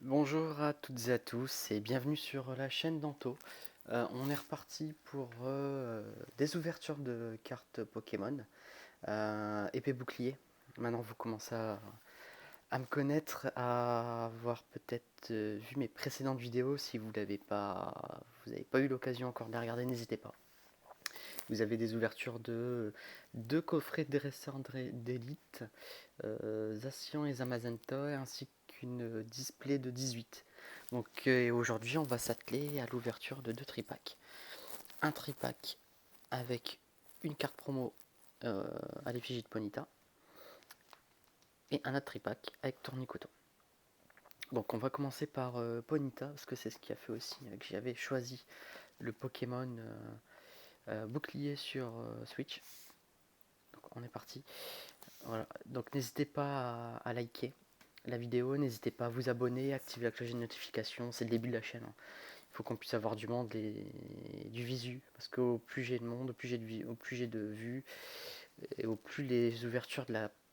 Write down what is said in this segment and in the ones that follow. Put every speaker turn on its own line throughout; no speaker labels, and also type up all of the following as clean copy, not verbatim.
Bonjour à toutes et à tous et bienvenue sur la chaîne d'Anto. On est reparti pour des ouvertures de cartes Pokémon, épée bouclier. Maintenant vous commencez à me connaître, à avoir peut-être vu mes précédentes vidéos. Si vous n'avez pas eu l'occasion encore de les regarder, n'hésitez pas. Vous avez des ouvertures de deux coffrets de dresseurs d'élite, Zacian et Zamazenta, ainsi qu'une display de 18. Donc aujourd'hui on va s'atteler à l'ouverture de deux tripacks. Un tripack avec une carte promo à l'effigie de Ponyta et un autre tripack avec Tournicoton. Donc on va commencer par Ponyta parce que c'est ce qui a fait aussi que j'avais choisi le Pokémon bouclier sur Switch. Donc on est parti. Voilà. Donc n'hésitez pas à liker la vidéo, n'hésitez pas à vous abonner, activer la cloche de notification, c'est le début de la chaîne, hein. Il faut qu'on puisse avoir du monde et du visu, parce qu'au plus j'ai de monde, au plus j'ai de vues, et au plus les ouvertures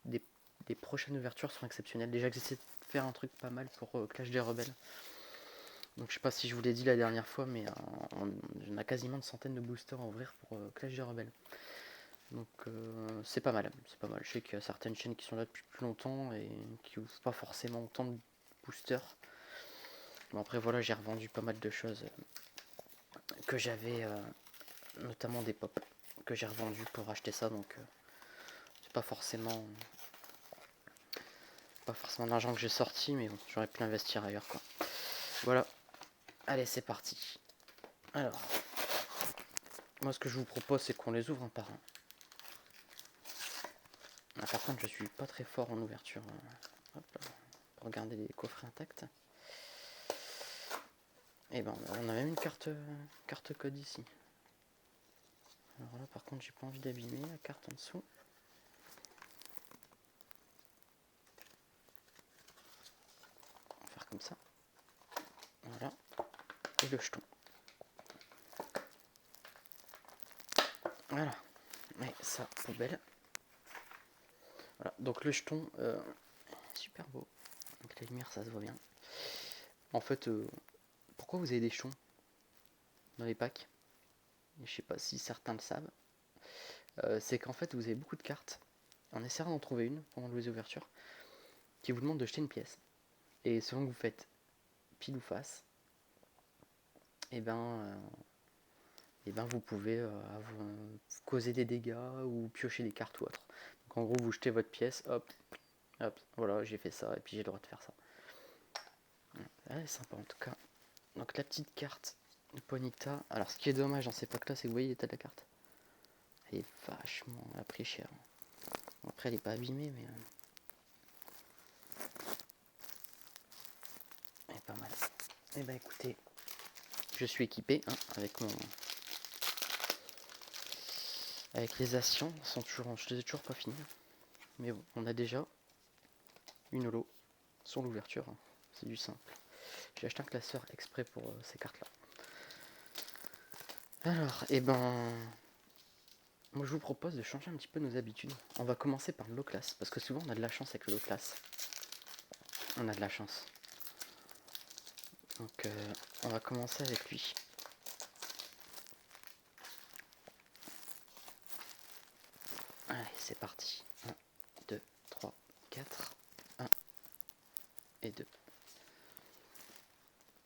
des prochaines ouvertures sont exceptionnelles. Déjà que j'essaie de faire un truc pas mal pour Clash des Rebelles. Donc je sais pas si je vous l'ai dit la dernière fois, mais on a quasiment une centaine de boosters à ouvrir pour Clash des Rebelles. Donc c'est pas mal, c'est pas mal. Je sais qu'il y a certaines chaînes qui sont là depuis plus longtemps et qui ouvrent pas forcément autant de boosters. Bon après voilà, j'ai revendu pas mal de choses que j'avais, notamment des pop que j'ai revendu pour acheter ça, donc c'est pas forcément l'argent que j'ai sorti, mais bon, j'aurais pu l'investir ailleurs quoi. Voilà, allez c'est parti. Alors, moi ce que je vous propose c'est qu'on les ouvre un par un. Ah, par contre je suis pas très fort en ouverture, hop, pour garder les coffrets intacts. Et ben on a même une carte code ici. Alors là par contre j'ai pas envie d'abîmer la carte en dessous. On va faire comme ça. Voilà. Et le jeton. Voilà. Et ça, poubelle. Voilà. Donc le jeton, super beau. Donc la lumière ça se voit bien. En fait, pourquoi vous avez des jetons dans les packs? Je sais pas si certains le savent. C'est qu'en fait vous avez beaucoup de cartes. En essayant d'en trouver une pendant les ouvertures qui vous demande de jeter une pièce. Et selon que vous faites pile ou face, et ben vous pouvez vous causer des dégâts ou piocher des cartes ou autre. Donc en gros vous jetez votre pièce, hop, hop, voilà j'ai fait ça et puis j'ai le droit de faire ça. Ouais, sympa en tout cas. Donc la petite carte de Ponyta. Alors ce qui est dommage dans ces packs là c'est que vous voyez l'état de la carte. Elle est vachement, elle a pris cher. Bon, après elle est pas abîmée mais elle est pas mal. Et ben écoutez, je suis équipé hein, avec les actions. Je les ai toujours pas finis. Mais bon, on a déjà une holo sur l'ouverture. Hein. C'est du simple. J'ai acheté un classeur exprès pour ces cartes là. Alors, et ben moi je vous propose de changer un petit peu nos habitudes. On va commencer par le low class, parce que souvent on a de la chance avec le low class. On a de la chance. Donc on va commencer avec lui. Allez, c'est parti. 1, 2, 3, 4. 1 et 2.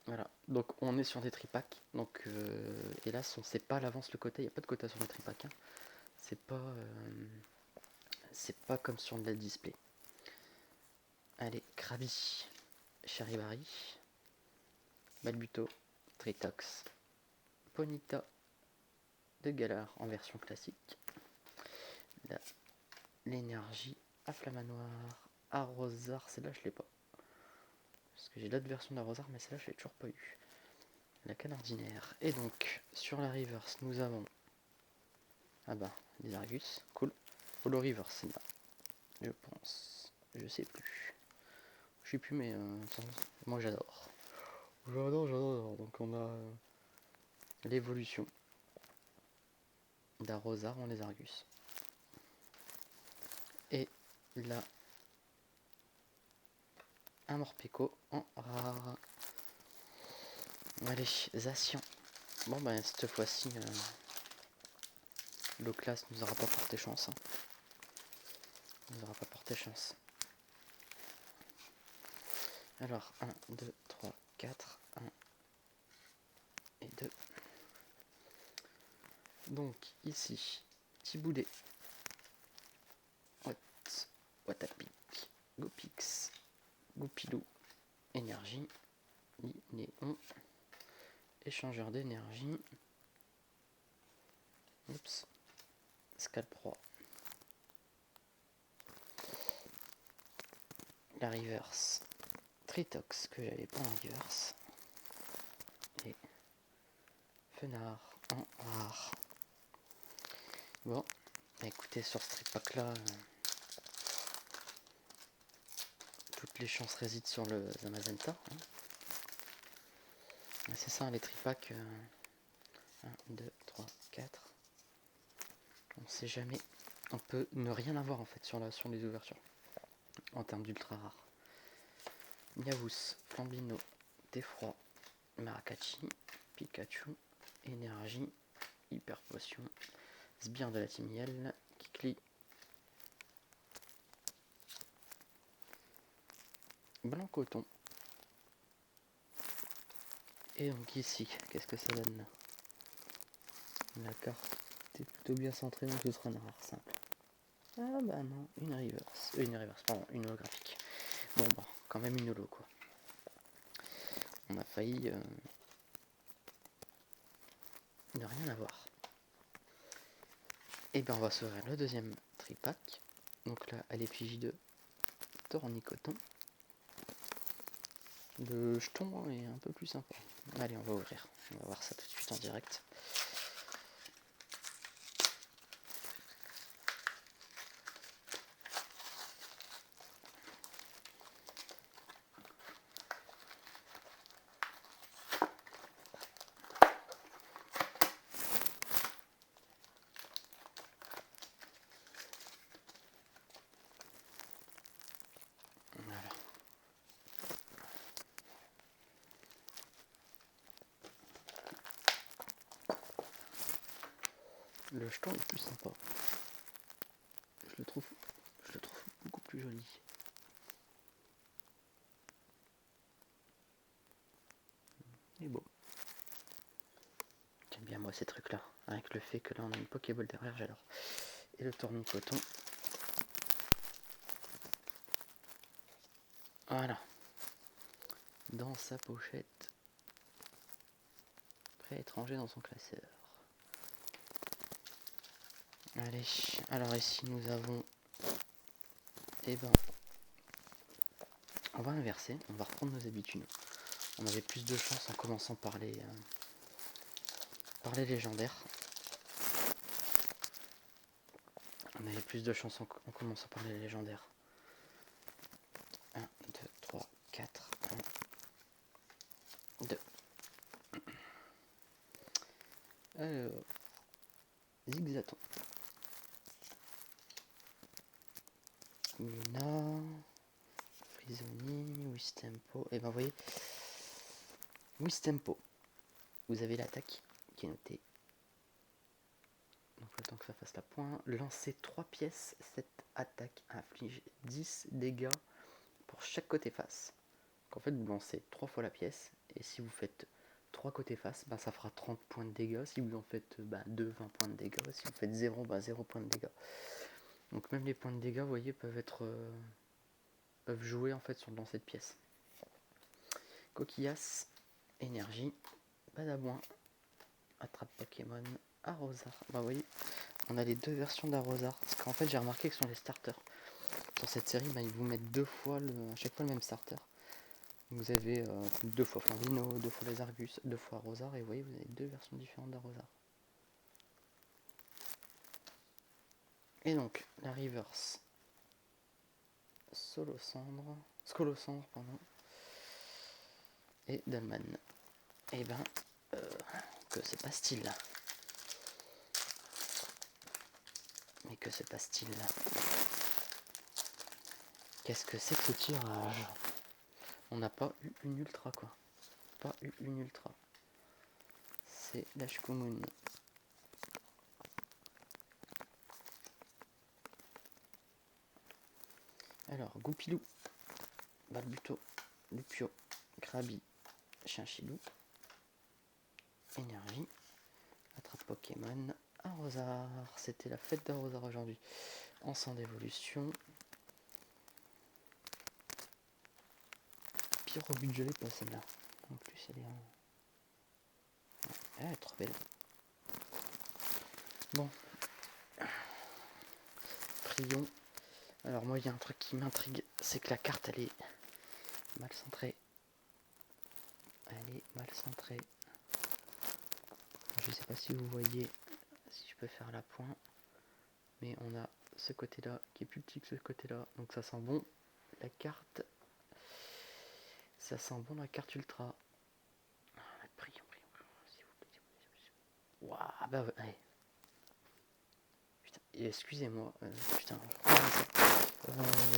Voilà. Donc on est sur des tripacks. Donc hélas, on sait pas à l'avance le quota. Il n'y a pas de quota sur les tripacks. Hein. C'est pas comme sur le display. Allez, Krabi, Charibari, Balbuto, Tritox, Ponyta de Galar en version classique. L'énergie, Afflamanoir, Arrosard, celle-là je l'ai pas. Parce que j'ai l'autre version d'Arrosard, mais celle-là je l'ai toujours pas eu. La canne ordinaire. Et donc, sur la reverse, nous avons. Ah bah, des Argus, cool. Holo reverse, c'est là. Je pense. Je sais plus. Je sais plus, mais moi j'adore. J'adore. Donc on a l'évolution d'Arrosard en les Argus. Et la un Morpeko en rare. Allez, Zacian. Bon ben cette fois-ci, le classe nous aura pas porté chance. Hein. Nous aura pas porté chance. Alors, 1, 2, 3, 4, 1 et 2. Donc, ici, Tiboulet, Watapik, Gopix, Goupilou, Énergie, Néon, Échangeur d'énergie, oups, Scalproie, la reverse, Tritox que j'avais pas en reverse, et Fenard en rare. Bon, écoutez, sur ce tripack là, toutes les chances résident sur le Zamazenta. Hein. C'est ça, les tripacks. 1, 2, 3, 4. On sait jamais. On peut ne rien avoir en fait sur les ouvertures. En termes d'ultra rares. Miaous, Flambino, Défroid, Marakachi, Pikachu, Énergie, Hyper Potion, Sbire de la Team Yell, Kikli, Blanc Coton. Et donc ici, qu'est-ce que ça donne là? La carte est plutôt bien centrée, donc ce sera une rare simple. Ah bah non, une reverse, pardon, une holographique. Bon bah, quand même une holo quoi. On a failli ne rien avoir. Et bien on va s'ouvrir le deuxième tripack. Donc là, à l'effigie de Tornicoton. Le jeton est un peu plus sympa. Allez, on va ouvrir. On va voir ça tout de suite en direct. Voilà. Le jeton est plus sympa. Je le trouve beaucoup plus joli. Et beau. J'aime bien moi ces trucs là. Avec le fait que là on a une Pokéball derrière, j'adore. Et le Tournicoton. Voilà. Dans sa pochette. Prêt étranger dans son classeur. Allez, alors ici nous avons, eh ben, on va inverser, on va reprendre nos habitudes. On avait plus de chance en commençant par les légendaires. On avait plus de chance en commençant par les légendaires. 1, 2, 3, 4, 1, 2. Alors, Zigzaton. Luna, Frisoni, Wistempo. Et ben vous voyez, Wistempo, vous avez l'attaque qui est notée. Donc le temps que ça fasse la pointe. Lancer 3 pièces, cette attaque inflige 10 dégâts pour chaque côté face. Donc en fait vous lancez 3 fois la pièce, et si vous faites 3 côtés face, ça fera 30 points de dégâts. Si vous en faites 2, 20 points de dégâts. Si vous faites 0, 0 points de dégâts. Donc même les points de dégâts, vous voyez, peuvent jouer en fait sur le lancer de pièces. Coquillas, énergie, Badabouin, attrape Pokémon, Arrosard. Vous voyez, on a les deux versions d'Arrosard. Parce qu'en fait j'ai remarqué que sur les starters, sur cette série, ils vous mettent à chaque fois le même starter. Vous avez 2 fois Flambino, 2 fois les Argus, 2 fois Arrosard, et vous voyez, vous avez 2 versions différentes d'Arrosard. Et donc, la reverse, Skolosandre, pardon, et Dalman. Et ben, que se passe-t-il là? Mais que se passe-t-il là? Qu'est-ce que c'est que ce tirage? on n'a pas eu une ultra quoi. Pas eu une ultra. C'est la Shkumun. Alors, Goupilou, Balbuto, Lupio, Krabi, Chinchilou, Énergie, Attrape Pokémon, Arrosard. C'était la fête d'Arrosard aujourd'hui. Ensemble d'évolution. Pyrobut, je l'ai pas celle-là. En plus, elle est en... elle est trop belle. Bon. Prions. Alors moi, il y a un truc qui m'intrigue, c'est que la carte, elle est mal centrée. Elle est mal centrée. Je sais pas si vous voyez, si je peux faire la pointe, mais on a ce côté-là qui est plus petit que ce côté-là, donc ça sent bon la carte. Ça sent bon la carte ultra. Prions, s'il vous plaît. Waouh, bah ouais. Allez. Putain, excusez-moi, putain,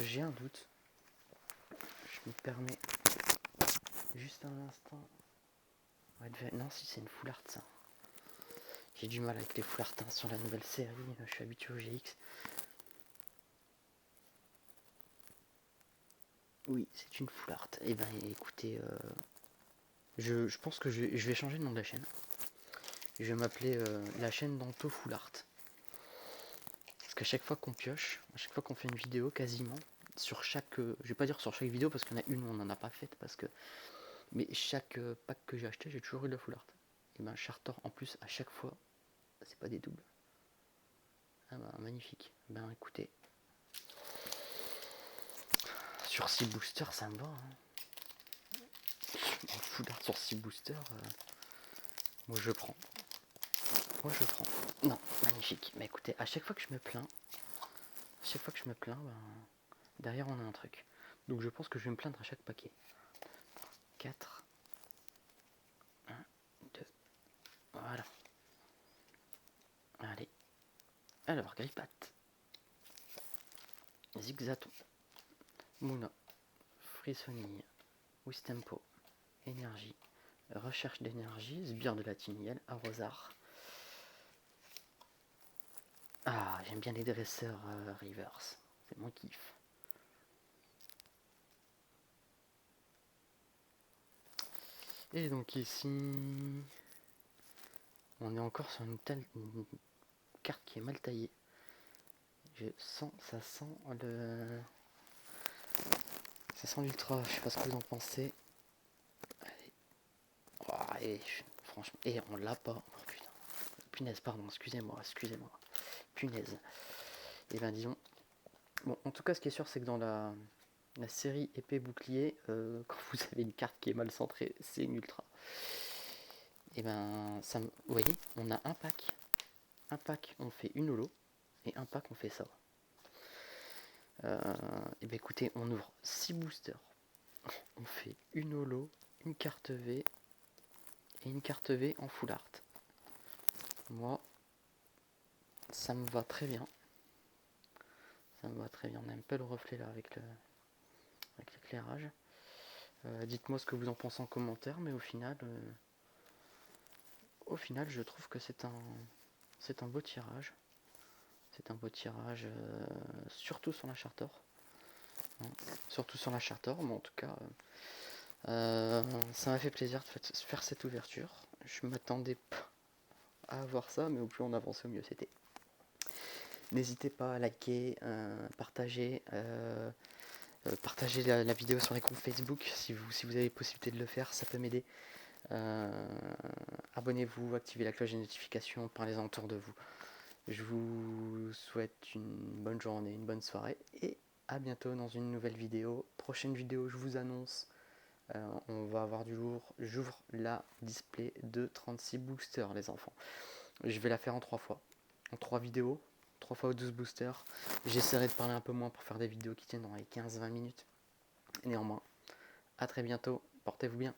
j'ai un doute. Je me permets juste un instant. Non, si c'est une full art ça. J'ai du mal avec les full art sur la nouvelle série, je suis habitué au GX. Oui, c'est une full art. Et ben écoutez, je pense que je vais changer le nom de la chaîne. Je vais m'appeler la chaîne d'Anto Full Art. Parce qu'à chaque fois qu'on pioche, à chaque fois qu'on fait une vidéo quasiment, sur chaque... je vais pas dire sur chaque vidéo parce qu'il y en a une où on n'en a pas faite parce que... Mais chaque pack que j'ai acheté, j'ai toujours eu de la full art. Et ben Chartor en plus à chaque fois, c'est pas des doubles. Ah bah magnifique. Ben écoutez. Sur 6 boosters ça me va. Hein. En full art sur 6 boosters, moi je prends. Non, magnifique. Mais écoutez, à chaque fois que je me plains, ben, derrière on a un truc. Donc je pense que je vais me plaindre à chaque paquet. 4, 1, 2, voilà. Allez. Alors, Grippat, Zigzaton, Mouna, Frissonille, Wistempo, Énergie, Recherche d'énergie, Sbire de la Tinielle, Arrosard. Ah, j'aime bien les dresseurs Rivers, c'est mon kiff. Et donc ici, on est encore sur une carte qui est mal taillée. Je sens, ça sent l'ultra, je sais pas ce que vous en pensez. Allez. Oh, allez, franchement, et on l'a pas. Oh, putain. Punaise, pardon, excusez-moi. Punaise. Et ben disons. Bon, en tout cas, ce qui est sûr, c'est que dans la série épée bouclier, quand vous avez une carte qui est mal centrée, c'est une ultra. Et ben, ça, vous voyez, on a un pack. Un pack, on fait une holo. Et un pack, on fait ça. Et ben écoutez, on ouvre 6 boosters. On fait une holo, une carte V et une carte V en full art. Moi, ça me va très bien. Ça me va très bien. On a un peu le reflet là avec l'éclairage. Dites-moi ce que vous en pensez en commentaire, mais au final, je trouve que c'est un beau tirage. C'est un beau tirage, surtout sur la Chartor. Hein, surtout sur la Chartor, mais en tout cas, ça m'a fait plaisir de faire cette ouverture. Je m'attendais pas à avoir ça, mais au plus on avançait, au mieux c'était. N'hésitez pas à liker, partager. Partagez la vidéo sur les groupes Facebook si vous avez possibilité de le faire, ça peut m'aider. Abonnez-vous, activez la cloche des notifications, parlez-en autour de vous. Je vous souhaite une bonne journée, une bonne soirée et à bientôt dans une nouvelle vidéo. Prochaine vidéo, je vous annonce, on va avoir du lourd. J'ouvre la display de 36 boosters, les enfants. Je vais la faire en 3 fois, en 3 vidéos. 3 fois 12 boosters. J'essaierai de parler un peu moins pour faire des vidéos qui tiennent dans les 15-20 minutes. Néanmoins, à très bientôt. Portez-vous bien.